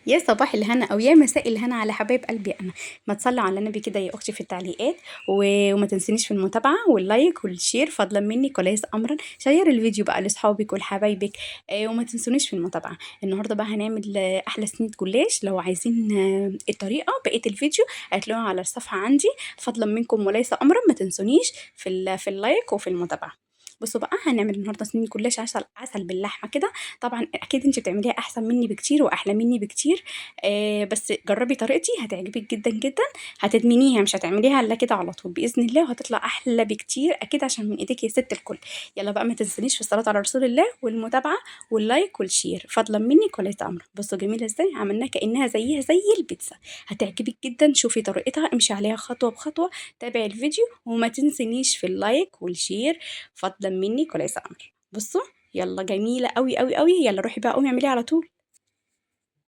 يا صباح الهنا او يا مساء الهنا على حبايب قلبي انا. ما تصلوا على النبي كده يا اختي في التعليقات وما تنسينيش في المتابعه واللايك والشير فضلا منك وليس امرا. شير الفيديو بقى لاصحابك ولحبايبك. وما تنسونيش في المتابعه. النهارده بقى هنعمل احلى صينيه جلاش. لو عايزين الطريقه بقيه الفيديو هتلاقوها على الصفحه عندي. فضلا منكم وليس امرا ما تنسونيش في اللايك وفي المتابعه. بصوا بقى هنعمل النهارده صينيه جلاش عسل باللحمه كده. طبعا اكيد انت بتعمليها احسن مني بكتير واحلى مني بكتير. بس جربي طريقتي هتعجبك جدا جدا. هتدمنيها مش هتعمليها الا كده على طول باذن الله وهتطلع احلى بكتير اكيد عشان من ايديك يا ست الكل. يلا بقى ما تنسونيش في الصلاه على رسول الله والمتابعه واللايك والشير فضلا منك وليس امر. بصوا جميله ازاي عملناها كانها زيها زي البيتزا. هتعجبك جدا. شوفي طريقتها امشي عليها خطوه بخطوه. تابعي الفيديو وما تنسونيش في اللايك والشير فضلا منك وليس امر. بصوا يلا جميله قوي قوي قوي. يلا روحي بقى قومي اعمليها على طول.